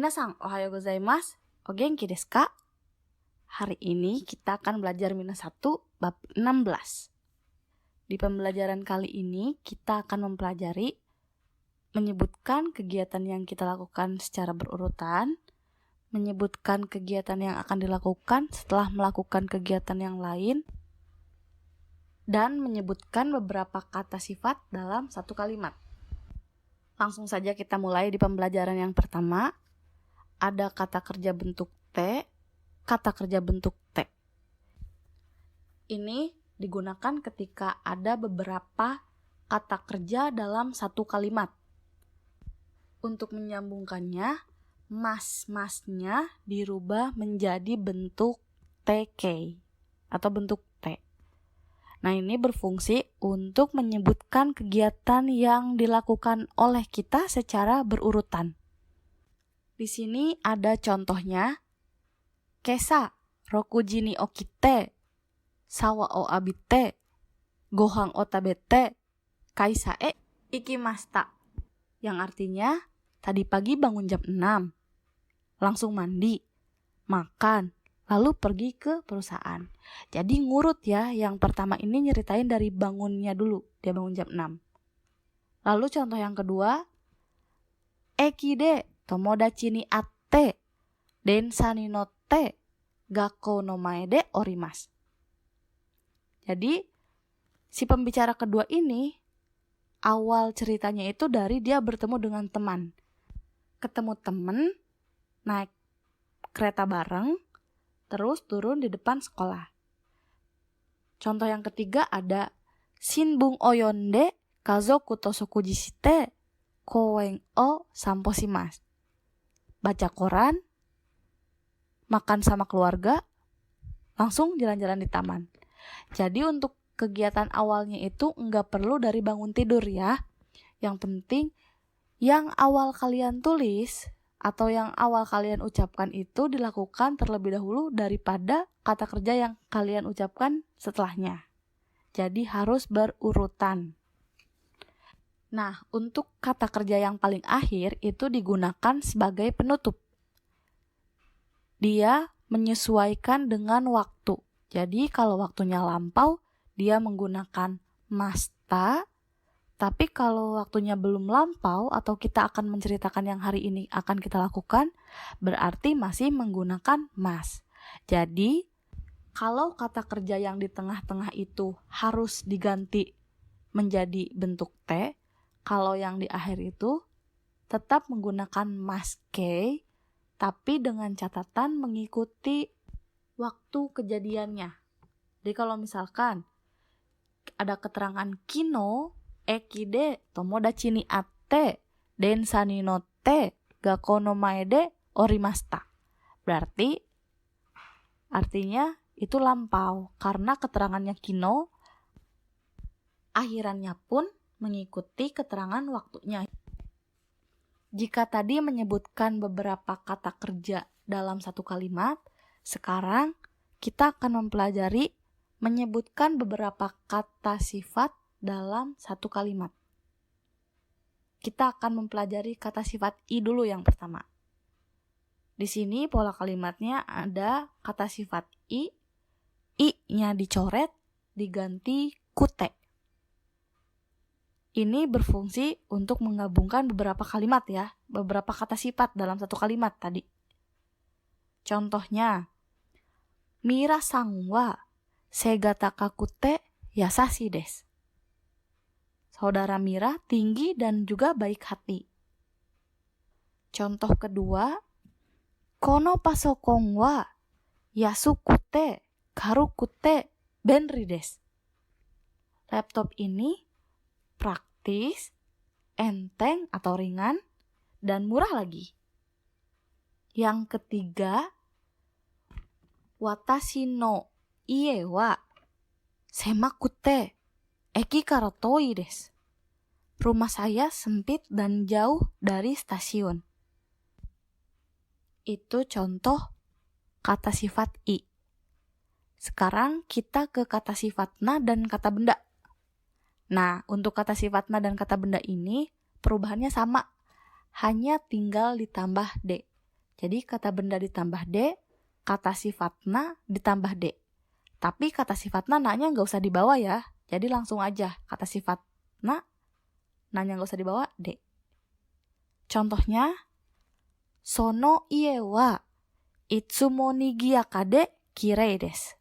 Minasan, ohayo gozaimasu. O genki desu ka? Hari ini kita akan belajar Mina 1 bab 16. Di pembelajaran kali ini kita akan mempelajari menyebutkan kegiatan yang kita lakukan secara berurutan, menyebutkan kegiatan yang akan dilakukan setelah melakukan kegiatan yang lain, dan menyebutkan beberapa kata sifat dalam satu kalimat. Langsung saja kita mulai di pembelajaran yang pertama. Ada kata kerja bentuk T, kata kerja bentuk T. Ini digunakan ketika ada beberapa kata kerja dalam satu kalimat. Untuk menyambungkannya, mas-masnya dirubah menjadi bentuk TK atau bentuk T. Nah, ini berfungsi untuk menyebutkan kegiatan yang dilakukan oleh kita secara berurutan. Di sini ada contohnya. Kesa, rokuji ni okite, sawa o abite, gohan o tabete, kaisa e ikimashita. Yang artinya, tadi pagi bangun jam 6, langsung mandi, makan, lalu pergi ke perusahaan. Jadi ngurut ya, yang pertama ini nyeritain dari bangunnya dulu, dia bangun jam 6. Lalu contoh yang kedua, eki de tomodachi ni atte, densa ni notte, gakkou no mae de orimasu. Jadi, si pembicara kedua ini, awal ceritanya itu dari dia bertemu dengan teman. Ketemu teman, naik kereta bareng, terus turun di depan sekolah. Contoh yang ketiga ada shinbun o yonde kazoku to sokuji shite koen o sampo shimasu. Baca koran, makan sama keluarga, langsung jalan-jalan di taman. Jadi untuk kegiatan awalnya itu nggak perlu dari bangun tidur ya. Yang penting yang awal kalian tulis atau yang awal kalian ucapkan itu dilakukan terlebih dahulu daripada kata kerja yang kalian ucapkan setelahnya. Jadi harus berurutan. Nah, untuk kata kerja yang paling akhir itu digunakan sebagai penutup. Dia menyesuaikan dengan waktu. Jadi kalau waktunya lampau, dia menggunakan masta. Tapi kalau waktunya belum lampau atau kita akan menceritakan yang hari ini akan kita lakukan, berarti masih menggunakan mas. Jadi, kalau kata kerja yang di tengah-tengah itu harus diganti menjadi bentuk T, kalau yang di akhir itu tetap menggunakan mas K, tapi dengan catatan mengikuti waktu kejadiannya. Jadi kalau misalkan ada keterangan kino, eki de tomodachi ni atte, densa ni notte, gakkou no mae de orimashita. Berarti artinya itu lampau karena keterangannya kino, akhirannya pun mengikuti keterangan waktunya. Jika tadi menyebutkan beberapa kata kerja dalam satu kalimat, sekarang kita akan mempelajari menyebutkan beberapa kata sifat dalam satu kalimat. Kita akan mempelajari kata sifat i dulu yang pertama. Di sini pola kalimatnya ada kata sifat i-nya dicoret, diganti kute. Ini berfungsi untuk menggabungkan beberapa kalimat ya, beberapa kata sifat dalam satu kalimat tadi. Contohnya, Mira-san wa seiga takaku te yasashi desu. Saudara Mira tinggi dan juga baik hati. Contoh kedua, kono pasokon wa yasuku te karuku te benri desu. Laptop ini praktis, enteng atau ringan, dan murah lagi. Yang ketiga, watashi no ie wa semaku te eki kara toi desu. Rumah saya sempit dan jauh dari stasiun. Itu contoh kata sifat i. Sekarang kita ke kata sifat na dan kata benda. Nah, untuk kata sifat na dan kata benda ini perubahannya sama, hanya tinggal ditambah D. Jadi kata benda ditambah D, kata sifatna ditambah D. Tapi kata sifatna na-nya nggak usah dibawa ya. Jadi langsung aja kata sifatna, na-nya nggak usah dibawa, D. Contohnya, sono ie wa itsumo nigiyaka de kirei desu.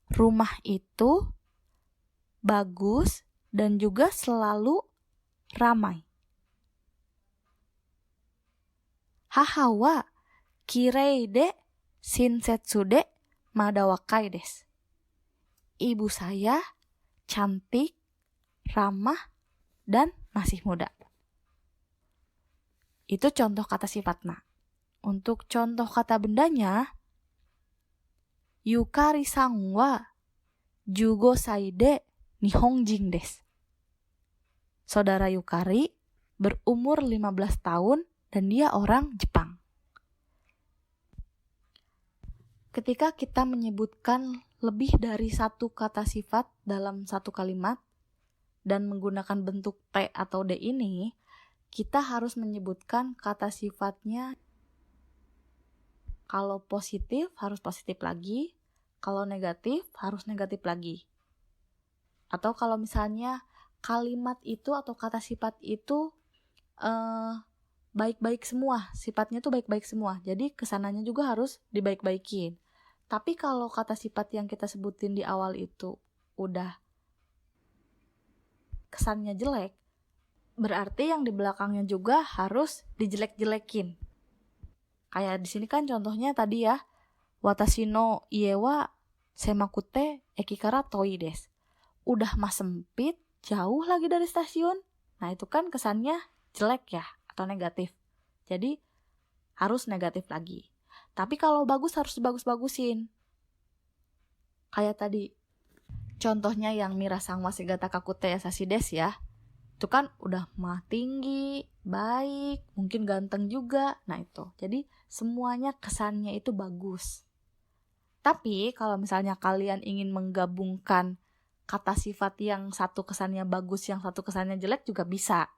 Rumah itu bagus dan juga selalu ramai. Haha wa kirei de shinsetsu de mada wakai desu. Ibu saya cantik, ramah, dan masih muda. Itu contoh kata sifatna. Untuk contoh kata bendanya, Yukari-san wa 15 歳で日本人です. Saudara Yukari berumur 15 tahun dan dia orang Jepang. Ketika kita menyebutkan lebih dari satu kata sifat dalam satu kalimat dan menggunakan bentuk T atau D ini, kita harus menyebutkan kata sifatnya. Kalau positif harus positif lagi, kalau negatif harus negatif lagi. Atau kalau misalnya kalimat itu atau kata sifat itu baik-baik semua, sifatnya tuh baik-baik semua, jadi kesananya juga harus dibaik-baikin. Tapi kalau kata sifat yang kita sebutin di awal itu udah kesannya jelek, berarti yang di belakangnya juga harus dijelek-jelekin. Kayak di sini kan contohnya tadi ya, watashi no ie wa semakute eki kara toi desu. Udah mah sempit, jauh lagi dari stasiun. Nah itu kan kesannya jelek ya, atau negatif. Jadi harus negatif lagi. Tapi kalau bagus harus dibagus-bagusin. Kayak tadi, contohnya yang Mira-san wa shigata kakute yasashi desu ya. Itu kan udah mah tinggi, baik, mungkin ganteng juga. Nah itu, jadi semuanya kesannya itu bagus. Tapi kalau misalnya kalian ingin menggabungkan kata sifat yang satu kesannya bagus, yang satu kesannya jelek juga bisa.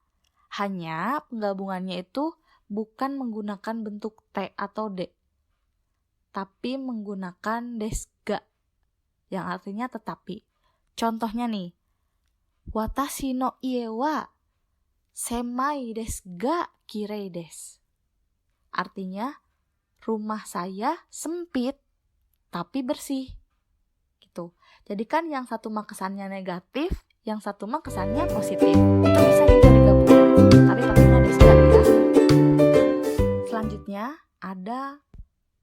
Hanya penggabungannya itu bukan menggunakan bentuk T atau D, tapi menggunakan desga, yang artinya tetapi. Contohnya nih, watashi no ie wa semai desu ga kirei desu. Artinya, rumah saya sempit tapi bersih. Gitu. Jadi kan yang satu mah kesannya negatif, yang satu mah kesannya positif. Itu bisa juga digabungkan, tapi pakainya desga ya. Selanjutnya ada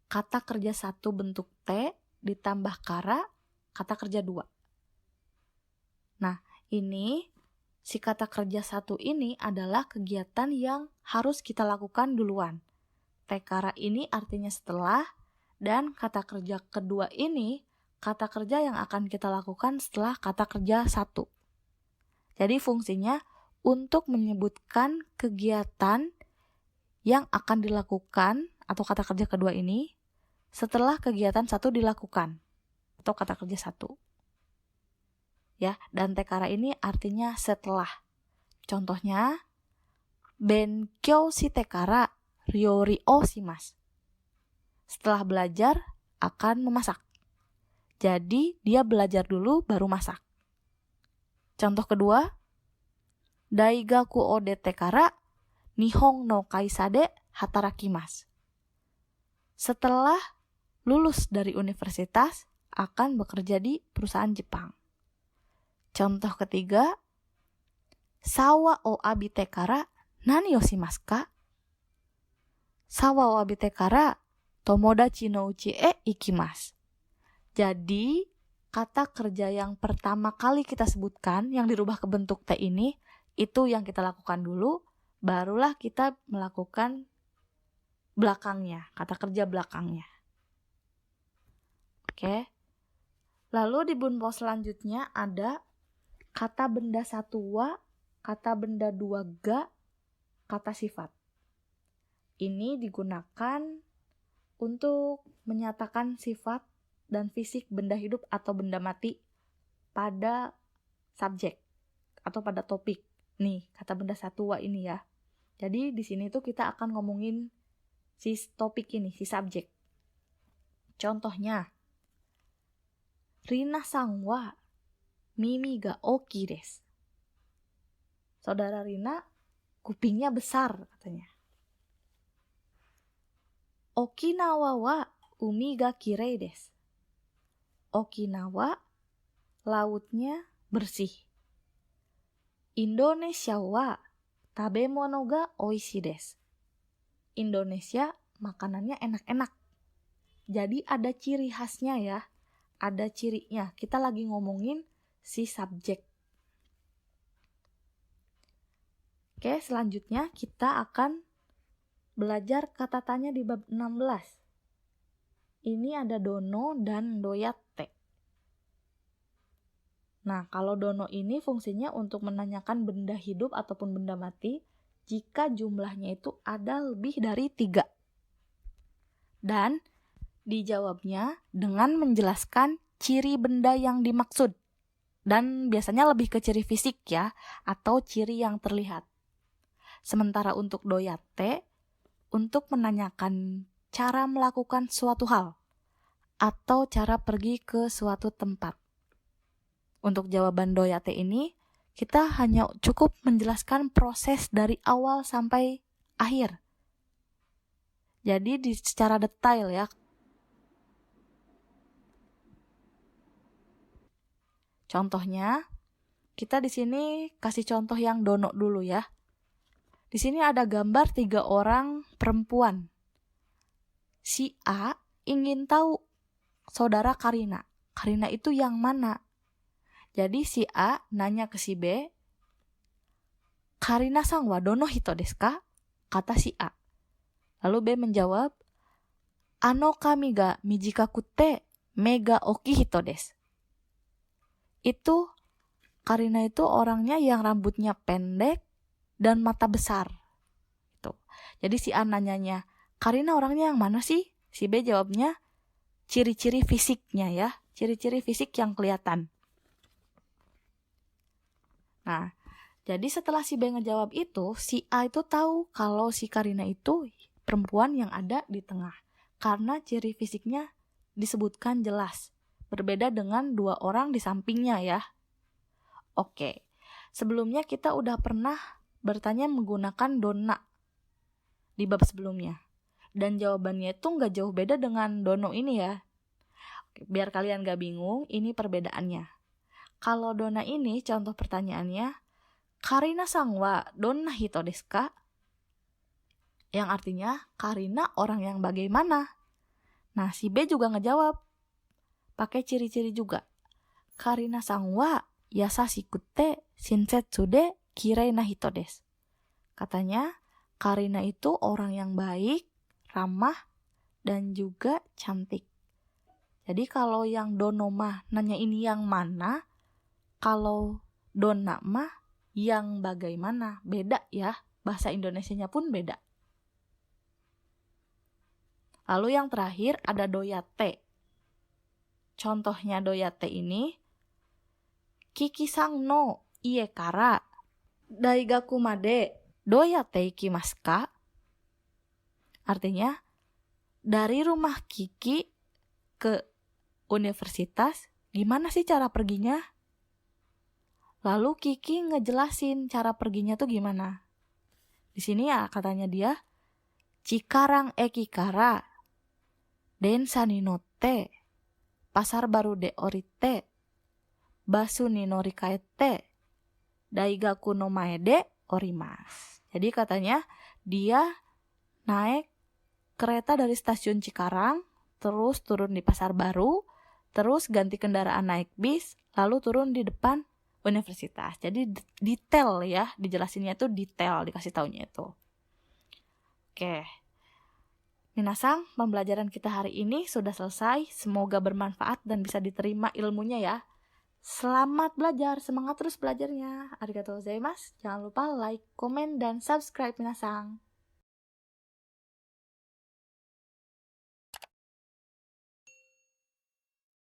kata kerja satu bentuk T ditambah kata kerja dua. Nah, ini si kata kerja satu ini adalah kegiatan yang harus kita lakukan duluan. Tekara ini artinya setelah, dan kata kerja kedua ini kata kerja yang akan kita lakukan setelah kata kerja satu. Jadi fungsinya untuk menyebutkan kegiatan yang akan dilakukan atau kata kerja kedua ini setelah kegiatan satu dilakukan atau kata kerja satu. Ya, dan tekara ini artinya setelah. Contohnya, benkyou shite kara ryori o shimasu. Setelah belajar akan memasak. Jadi, dia belajar dulu baru masak. Contoh kedua, daigaku o dete kara nihon no kaisa de hatarakimasu. Setelah lulus dari universitas akan bekerja di perusahaan Jepang. Contoh ketiga, sawa o abite kara nani o shimasu ka? Sawa o abite kara tomodachi no uchi e ikimasu. Jadi, kata kerja yang pertama kali kita sebutkan yang dirubah ke bentuk T ini, itu yang kita lakukan dulu, barulah kita melakukan belakangnya, kata kerja belakangnya. Oke. Lalu di bunpo selanjutnya ada kata benda satu wa, kata benda dua ga, kata sifat. Ini digunakan untuk menyatakan sifat dan fisik benda hidup atau benda mati pada subjek atau pada topik. Nih, kata benda satu wa ini ya. Jadi di sini tuh kita akan ngomongin si topik ini, si subjek. Contohnya, Rina-san wa mimi ga oki desu. Saudara Rina, kupingnya besar katanya. Okinawa wa umi ga kirei desu. Okinawa, lautnya bersih. Indonesia wa tabemono ga oishii desu. Indonesia makanannya enak-enak. Jadi ada ciri khasnya ya. Ada cirinya. Kita lagi ngomongin si subjek. Oke, selanjutnya kita akan belajar kata tanya di bab 16. Ini ada dono dan doyatte. Nah, kalau dono ini fungsinya untuk menanyakan benda hidup ataupun benda mati jika jumlahnya itu ada lebih dari 3. Dan dijawabnya dengan menjelaskan ciri benda yang dimaksud. Dan biasanya lebih ke ciri fisik ya, atau ciri yang terlihat. Sementara untuk doyatte, untuk menanyakan cara melakukan suatu hal, atau cara pergi ke suatu tempat. Untuk jawaban doyatte ini, kita hanya cukup menjelaskan proses dari awal sampai akhir. Jadi secara detail ya. Contohnya, kita di sini kasih contoh yang dono dulu ya. Di sini ada gambar 3 orang perempuan. Si A ingin tahu saudara Karina. Karina itu yang mana? Jadi si A nanya ke si B, Karina-san wa dono hito desu ka? Kata si A. Lalu B menjawab, ano kami ga mijikakutte me ga oki hito desu. Itu Karina itu orangnya yang rambutnya pendek dan mata besar. Itu. Jadi si A nanyanya, Karina orangnya yang mana sih? Si B jawabnya, ciri-ciri fisiknya ya. Ciri-ciri fisik yang kelihatan. Nah, jadi setelah si B ngejawab itu, si A itu tahu kalau si Karina itu perempuan yang ada di tengah. Karena ciri fisiknya disebutkan jelas. Berbeda dengan 2 orang di sampingnya ya. Oke, sebelumnya kita udah pernah bertanya menggunakan donna di bab sebelumnya. Dan jawabannya itu nggak jauh beda dengan dono ini ya. Oke, biar kalian nggak bingung, ini perbedaannya. Kalau donna ini contoh pertanyaannya, Karina-san wa donna hito desu ka? Yang artinya, Karina orang yang bagaimana? Nah, si B juga ngejawab. Pakai ciri-ciri juga. Karina-san wa yasashikutte shinsetsu de kirei na hito desu. Katanya, Karina itu orang yang baik, ramah, dan juga cantik. Jadi kalau yang dono mah nanya ini yang mana, kalau donna mah yang bagaimana, beda ya. Bahasa Indonesianya pun beda. Lalu yang terakhir ada doyatte. Contohnya doyatte ini, Kiki-san no ie kara daigaku made doyatte ikimasu ka? Artinya, dari rumah Kiki ke universitas, gimana sih cara perginya? Lalu Kiki ngejelasin cara perginya tuh gimana. Di sini ya katanya dia, Cikarang eki kara densa ni notte pasar baru de orite basu ni norikaete daigaku no mae de orimasu. Jadi katanya dia naik kereta dari stasiun Cikarang, terus turun di Pasar Baru, terus ganti kendaraan naik bis, lalu turun di depan universitas. Jadi detail ya, dijelasinnya itu detail, dikasih taunya itu. Oke. Minasang, pembelajaran kita hari ini sudah selesai. Semoga bermanfaat dan bisa diterima ilmunya ya. Selamat belajar, semangat terus belajarnya. Arigatou gozaimasu. Jangan lupa like, komen, dan subscribe Minasang.